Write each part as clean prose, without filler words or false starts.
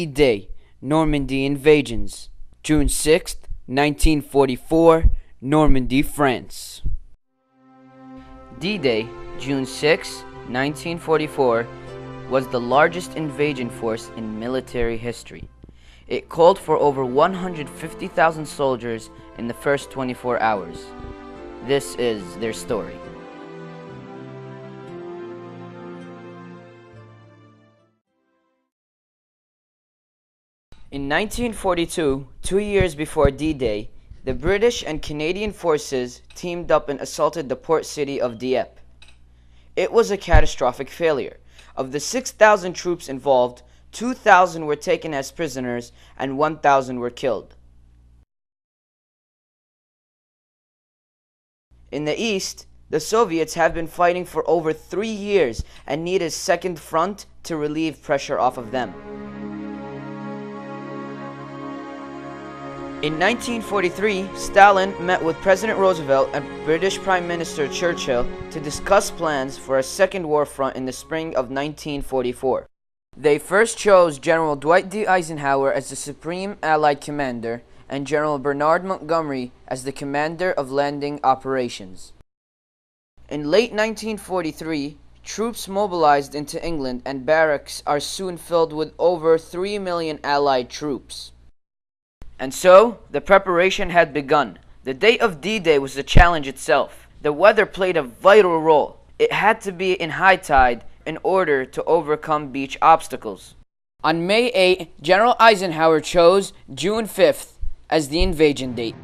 D-Day, Normandy invasions. June 6th, 1944, Normandy, France. D-Day, June 6, 1944, was the largest invasion force in military history. It called for over 150,000 soldiers in the first 24 hours. This is their story. In 1942, 2 years before D-Day, the British and Canadian forces teamed up and assaulted the port city of Dieppe. It was a catastrophic failure. Of the 6,000 troops involved, 2,000 were taken as prisoners and 1,000 were killed. In the east, the Soviets have been fighting for over 3 years and need a second front to relieve pressure off of them. In 1943, Stalin met with President Roosevelt and British Prime Minister Churchill to discuss plans for a second war front in the spring of 1944. They first chose General Dwight D. Eisenhower as the Supreme Allied Commander and General Bernard Montgomery as the Commander of Landing Operations. In late 1943, troops mobilized into England and barracks are soon filled with over 3 million Allied troops. And so, the preparation had begun. The day of D-Day was the challenge itself. The weather played a vital role. It had to be in high tide in order to overcome beach obstacles. On May 8, General Eisenhower chose June 5th as the invasion date.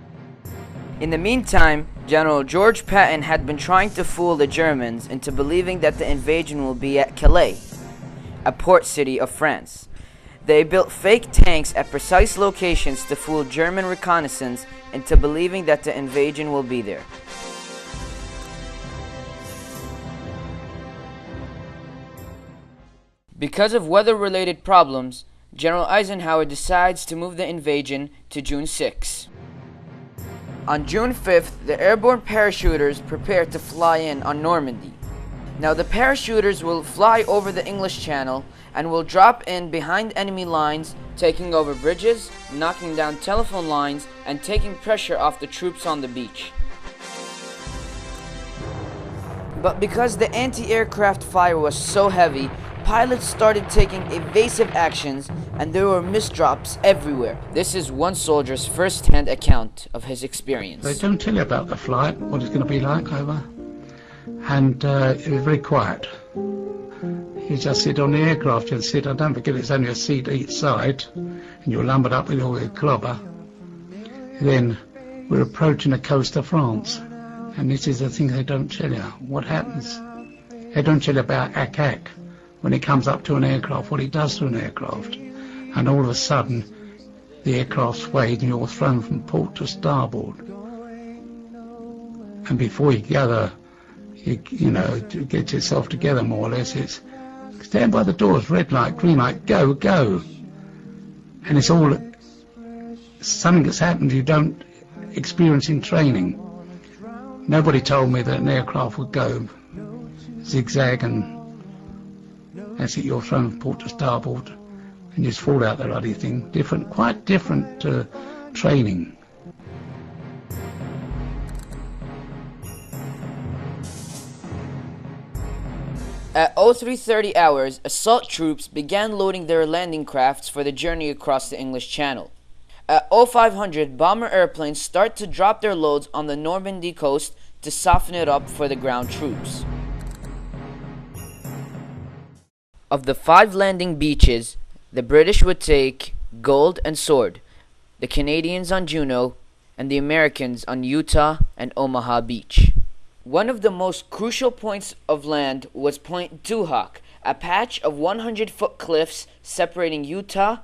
In the meantime, General George Patton had been trying to fool the Germans into believing that the invasion will be at Calais, a port city of France. They built fake tanks at precise locations to fool German reconnaissance into believing that the invasion will be there. Because of weather-related problems, General Eisenhower decides to move the invasion to June 6. On June 5th, the airborne parachuters prepare to fly in on Normandy. Now the parachuters will fly over the English Channel and will drop in behind enemy lines, taking over bridges, knocking down telephone lines, and taking pressure off the troops on the beach. But because the anti-aircraft fire was so heavy, pilots started taking evasive actions and there were misdrops everywhere. This is one soldier's first-hand account of his experience. They don't tell you about the flight, what it's going to be like over. And it was very quiet. You just sit on the aircraft, you sit, and don't forget it's only a seat each side, and you're lumbered up with all your clobber. Then we're approaching the coast of France, and this is the thing they don't tell you. What happens? They don't tell you about ACAC, when it comes up to an aircraft, what it does to an aircraft. And all of a sudden, the aircraft sways and you're thrown from port to starboard. And before you gather, you know, to get yourself together more or less, it's stand by the doors, red light, green light, go, go. And it's all something that's happened you don't experience in training. Nobody told me that an aircraft would go zigzag and that's it, you're thrown from port to starboard and you just fall out the bloody thing. Different, quite different training. At 0330 hours, assault troops began loading their landing crafts for the journey across the English Channel. At 0500, bomber airplanes start to drop their loads on the Normandy coast to soften it up for the ground troops. Of the 5 landing beaches, the British would take Gold and Sword, the Canadians on Juno, and the Americans on Utah and Omaha Beach. One of the most crucial points of land was Point Duhok, a patch of 100-foot cliffs separating Utah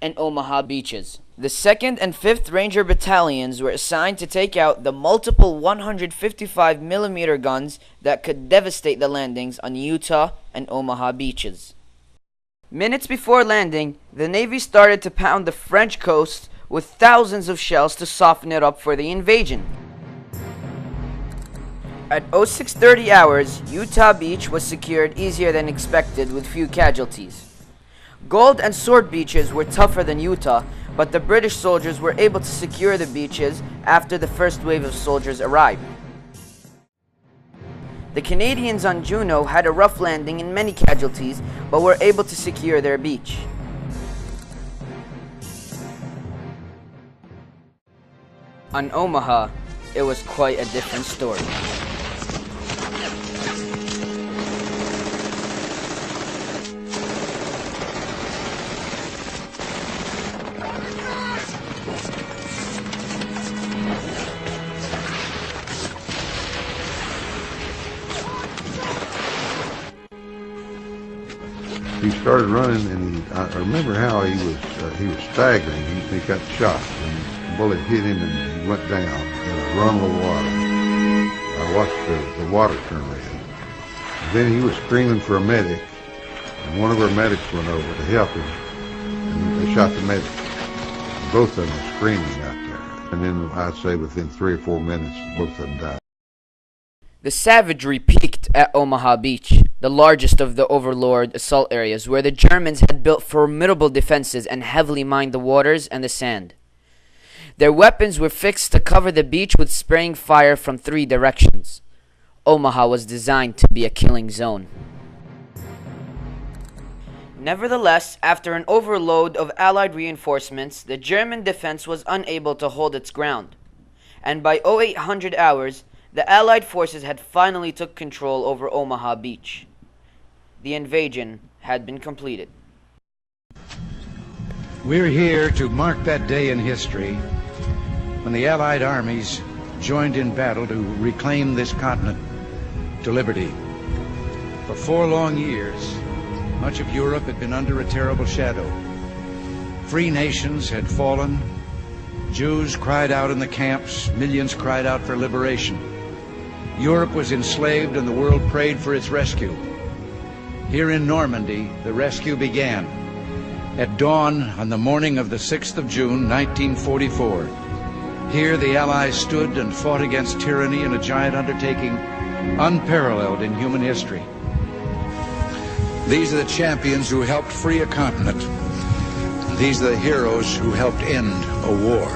and Omaha beaches. The 2nd and 5th Ranger Battalions were assigned to take out the multiple 155mm guns that could devastate the landings on Utah and Omaha beaches. Minutes before landing, the Navy started to pound the French coast with thousands of shells to soften it up for the invasion. At 0630 hours, Utah Beach was secured easier than expected with few casualties. Gold and Sword beaches were tougher than Utah, but the British soldiers were able to secure the beaches after the first wave of soldiers arrived. The Canadians on Juno had a rough landing and many casualties, but were able to secure their beach. On Omaha, it was quite a different story. He started running, and I remember how he was staggering. He got shot, and the bullet hit him, and he went down in a run of water. I watched the water turn red. Then he was screaming for a medic, and one of our medics went over to help him, and they shot the medic. Both of them were screaming out there, and then I'd say within 3 or 4 minutes, both of them died. The savagery peaked at Omaha Beach, the largest of the Overlord assault areas, where the Germans had built formidable defenses and heavily mined the waters and the sand. Their weapons were fixed to cover the beach with spraying fire from 3 directions. Omaha was designed to be a killing zone. Nevertheless, after an overload of Allied reinforcements, the German defense was unable to hold its ground, and by 0800 hours, the Allied forces had finally took control over Omaha Beach. The invasion had been completed. We're here to mark that day in history when the Allied armies joined in battle to reclaim this continent to liberty. For 4 long years, much of Europe had been under a terrible shadow. Free nations had fallen. Jews cried out in the camps. Millions cried out for liberation. Europe was enslaved, and the world prayed for its rescue. Here in Normandy, the rescue began. At dawn on the morning of the 6th of June, 1944, here the Allies stood and fought against tyranny in a giant undertaking unparalleled in human history. These are the champions who helped free a continent. These are the heroes who helped end a war.